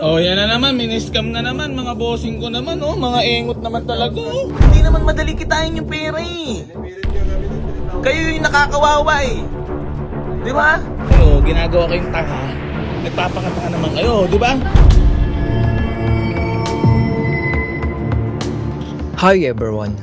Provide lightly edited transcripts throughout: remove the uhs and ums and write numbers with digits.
Oh, yan na naman, miniscam na naman, mga bossing ko naman, oh, mga engot naman talaga, oh. Hindi naman madali kitain yung pera, eh. Kayo yung nakakawawa, eh. Di ba? Pero ginagawa kayong tanga, nagpapakatanga naman kayo, di ba? Hi everyone!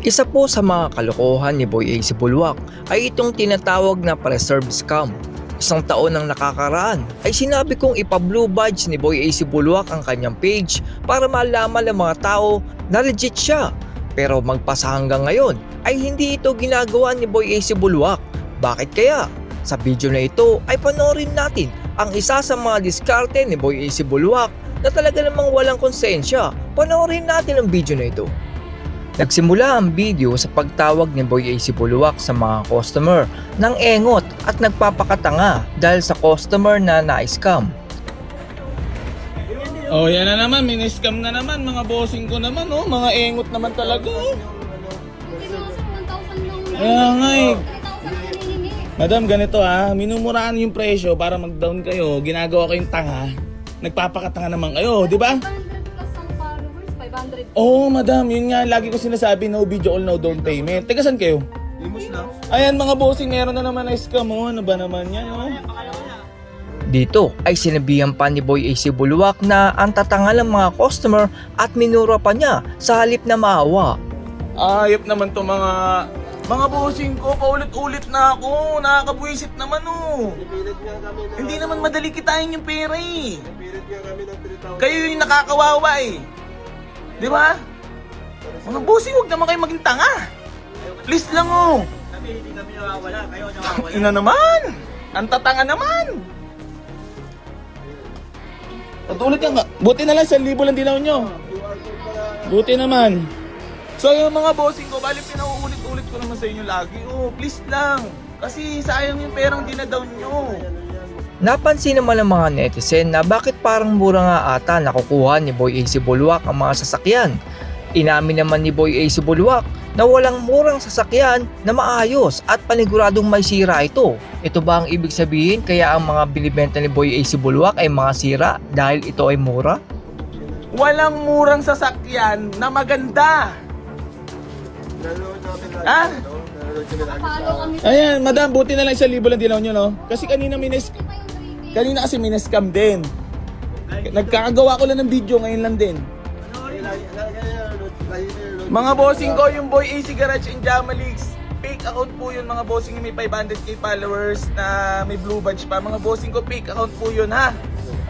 Isa po sa mga kalokohan ni Boy AC Bulwak ay itong tinatawag na preserve scam. Isang taon nang nakakaraan ay sinabi kong ipa-blue badge ni Boy AC Bulwak ang kanyang page para malaman ng mga tao na legit siya. Pero magpasa hanggang ngayon ay hindi ito ginagawa ni Boy AC Bulwak. Bakit kaya? Sa video na ito ay panoorin natin ang isa sa mga diskarte ni Boy AC Bulwak na talaga namang walang konsensya. Panoorin natin ang video na ito. Nagsimula ang video sa pagtawag ni Boy AC Bulwak sa mga customer ng engot at nagpapakatanga dahil sa customer na na-scam. Oh, yan na naman, miniscam na naman, mga bossing ko naman, oh, mga engot naman talaga, oh. Kaya nga, eh. Madam, ganito ha, minumuraan yung presyo para mag-down kayo, ginagawa kayong tanga, nagpapakatanga naman kayo, di ba? 500. Oo, madam, yun nga, lagi ko sinasabi, no video all, no down payment. Teka, saan kayo? Limos lang. Ayan, mga bossing, meron na naman na scam, oh, ano ba naman yan, oh? Dito ay sinabihan pa ni Boy AC Bulwak na ang tatanga ng mga customer at minura pa niya sa halip na maawa. Ayop naman to mga bossing ko, paulit-ulit na ako, nakakabwisit naman, oh. Pipilit nga kami na. Hindi naman madali kitain yung pera, eh. Pipilit nga kami ng 3,000. Kayo yung nakakawawa, eh. Di ba? Mga bossing, huwag naman kayo maging tanga. Please lang, oh. Kami hindi kami nawawala. Kayo nawawala. Ina naman. Ang tatanga naman. Patulit ka nga. Buti na lang, 1,000 lang dinaw nyo. QR code pala. Buti naman. So yung mga bossing ko, bali pinauulit-ulit ko naman sa inyo lagi. Oh, please lang. Kasi sayang yung perang dinadown nyo. Napansin naman ng mga netizen na bakit parang mura nga ata nakukuha ni Boy AC Bulwak ang mga sasakyan. Inamin naman ni Boy AC Bulwak na walang murang sasakyan na maayos at paniguradong may sira ito. Ito ba ang ibig sabihin kaya ang mga binibenta ni Boy AC Bulwak ay mga sira dahil ito ay mura? Walang murang sasakyan na maganda. Nanonood namin lagi. Ah? Nanonood kami lagi Follow sa... kami. Ayan, madam, buti na lang 1,000 lang dinaw nyo, no? Kasi kanina kasi miniscam din. Nagkakagawa ko lang ng video ngayon lang din. Mga bossing ko, yung Boy AC Garage and Jamalix, fake account po yun mga bossing, may 500k followers na may blue badge pa. Mga bossing ko, fake account po yun, ha?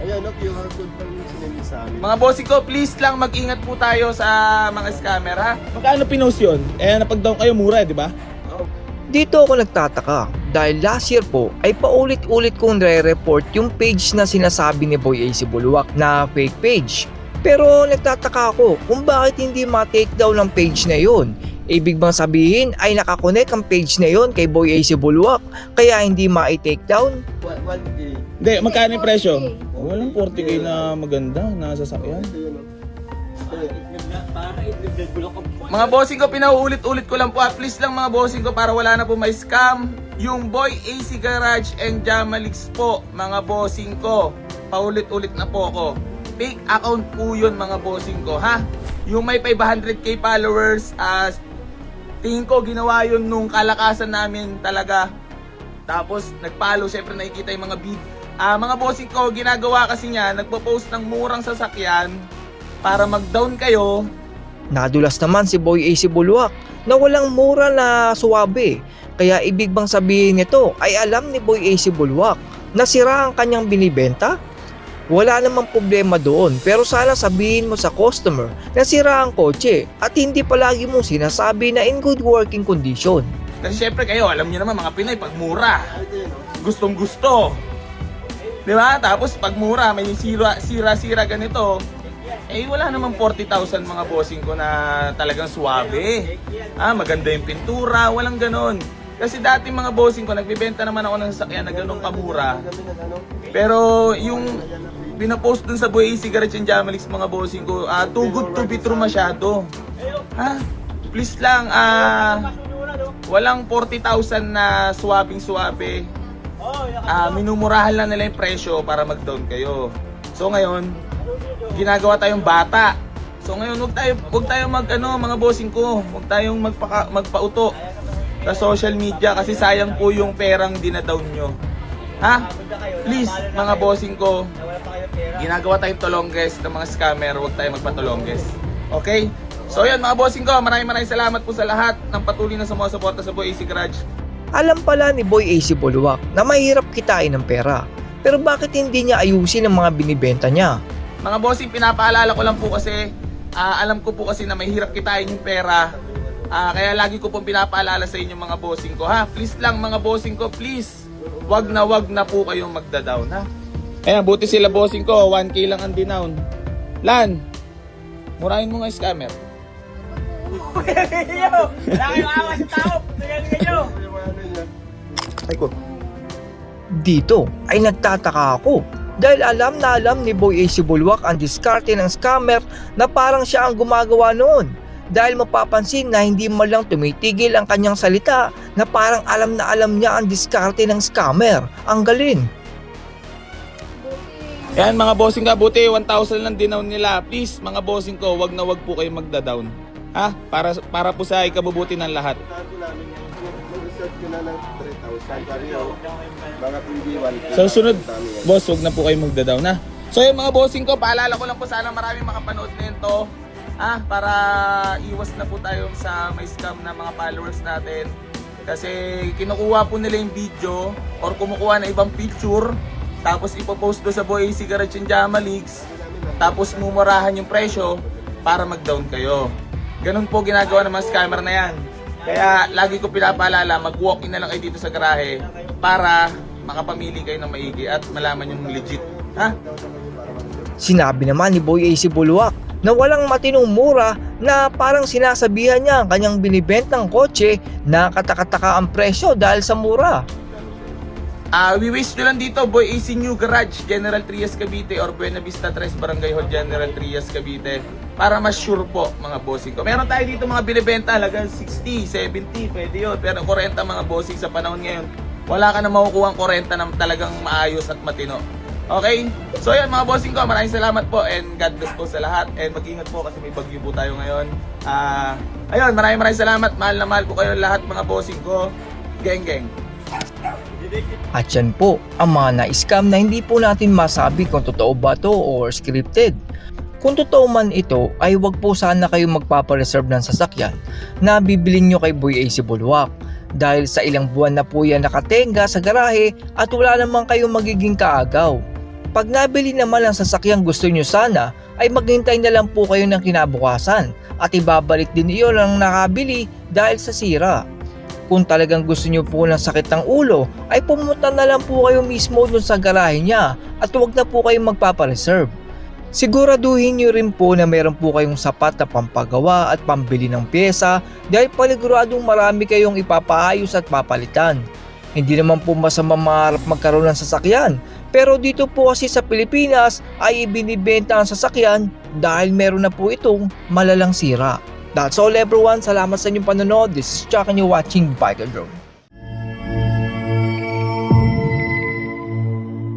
Ayan, no, QR code pa rin sinili sa amin. Mga bossing ko, please lang mag-ingat po tayo sa mga scammer, ha? Magkano pinost yun? Eh, napag-down kayo mura, di ba? Dito ako nagtataka dahil last year po ay paulit-ulit kong re-report yung page na sinasabi ni Boy AC Bulwak na fake page. Pero nagtataka ako kung bakit hindi ma-take down ang page na yon. Ibig bang sabihin ay nakakonect ang page na yon kay Boy AC Bulwak kaya hindi ma-take down? 1K. Hindi, magkano yung presyo? Walang 40k na maganda na sasakyan. Ito yun, no? Mga bossing ko, pinauulit-ulit ko lang po. Please lang mga bossing ko para wala na po may scam. Yung Boy AC Garage and Jamalix po, mga bossing ko. Paulit-ulit na po ako. Fake account po yun mga bossing ko, ha? Yung may 500k followers, tingin ko ginawa yun nung kalakasan namin talaga. Tapos nagpalo, syempre nakikita yung mga bid. Mga bossing ko, ginagawa kasi niya, nagpo-post ng murang sasakyan para mag-down kayo. Nadulas naman si Boy AC Bulwak na walang mura na suwabe. Kaya ibig bang sabihin nito ay alam ni Boy AC Bulwak na sira ang kanyang binibenta? Wala namang problema doon pero sana sabihin mo sa customer na sira ang kotse at hindi palagi mong sinasabi na in good working condition. Kasi syempre kayo, alam niyo naman mga Pinoy, pag mura, Ito yun, no? gustong gusto. Di ba? Tapos pag mura, may sira-sira ganito, eh wala namang 40,000 mga bossing ko na talagang suwabe. Maganda yung pintura, walang ganon. Kasi dati mga bossing ko, nagbibenta naman ako ng sasakyan na ganong kamura. Kami nag ano? Pero yung pinapost dun sa Boy AC Garage and Jamalix mga bossing ko, too good to be true masyado. Please lang, walang 40,000 na swabing-swabe. Minumurahan lang nila yung presyo para mag-down kayo. So ngayon, ginagawa tayong bata. So ngayon, wag tayo mga bossing ko, wag tayong magpauto sa social media kasi sayang po yung perang dinadown nyo. Ha? Please, mga bossing ko, ginagawa tayong tolongges ng mga scammer, wag tayong magpatolongges. Okay? So yun mga bossing ko, maraming salamat po sa lahat ng patuloy na sumusuporta sa Boy AC Garage. Alam pala ni Boy AC Buluwak na mahirap kitain ng pera. Pero bakit hindi niya ayusin ang mga binibenta niya? Mga bossing, pinapaalala ko lang po kasi alam ko po kasi na mahirap kitain yung pera. Kaya lagi ko pong pinapaalala sa inyo mga bossing ko, ha? Please lang mga bossing ko, please. Wag na po kayong magda-down, ha? Ayan, buti sila bossing ko, 1K lang ang dinown. Lan, murahin mo nga scammer. Wala kayong awa sa tao. Ay ko. Dito ay nagtataka ako dahil alam na alam ni Boy AC Buluwak ang diskarte ng scammer na parang siya ang gumagawa noon. Dahil mapapansin na hindi man lang tumitigil ang kanyang salita na parang alam na alam niya ang diskarte ng scammer. Ang galing! Ayan mga bossing ka, buti 1,000 lang dinown nila. Please mga bossing ko, wag po kayo magda-down. Ha? Para po sa ikabubuti ng lahat. Tago namin mag-reserve ko na ng 3,000. Pareho. Mga hindi 1K. So sunod, boss, wag na po kayo magda-down, ha? So yun mga bossing ko, paalala ko lang po sana maraming makapanood nito. Para iwas na po tayo sa may scam na mga followers natin. Kasi kinukuha po nila yung video or kumukuha na ibang picture, tapos ipopost doon sa Boy AC Garage and Jamalix, tapos mumurahan yung presyo para mag-down kayo. Ganun po ginagawa ng mga scammer na yan. Kaya lagi ko pinapaalala, mag-walk-in na lang kayo dito sa garahe para makapamili kayo ng maigi at malaman yung legit. Ha? Sinabi naman ni Boy AC Buluwak na walang matinong mura na parang sinasabihan niya ang kanyang binibentang kotse na katakataka ang presyo dahil sa mura. We wish nyo lang dito, Boy AC New Garage, General Trias Cavite or Buena Vista 3 Barangay Hall, General Trias Cavite, para mas sure po mga bossing ko. Meron tayo dito mga binibenta halagang 60, 70, pwede yun. Pero 40 mga bossing sa panahon ngayon, wala ka na makukuha ang 40 na talagang maayos at matino. Okay? So yan mga bossing ko, maraming salamat po and God bless po sa lahat and mag-ingat po kasi may bagyo po tayo ngayon. Ayun, maraming salamat. Mahal na mahal po kayo lahat mga bossing ko. Geng. At yan po ang mga na-scam na hindi po natin masabi kung totoo ba to or scripted. Kung totoo man ito ay wag po sana kayo magpapareserve ng sasakyan na bibilin nyo kay Boy AC Buluwak. Dahil sa ilang buwan na po yan nakatenga sa garahe at wala naman kayong magiging kaagaw. Pag nabili naman ang sasakyang gusto nyo sana ay maghintay na lang po kayo ng kinabukasan at ibabalik din iyon ang nakabili dahil sa sira. Kung talagang gusto nyo po ng sakit ng ulo ay pumunta na lang po kayo mismo dun sa garahe niya at huwag na po kayong magpapareserve. Siguraduhin nyo rin po na meron po kayong sapat na pampagawa at pambili ng pyesa dahil paniguradong marami kayong ipapaayos at papalitan. Hindi naman po masama maharap magkaroon ng sasakyan, pero dito po kasi sa Pilipinas ay ibinibenta ang sasakyan dahil meron na po itong malalang sira. That's all everyone, salamat sa inyong panonood. This is Chuck and you're watching Biker Drone.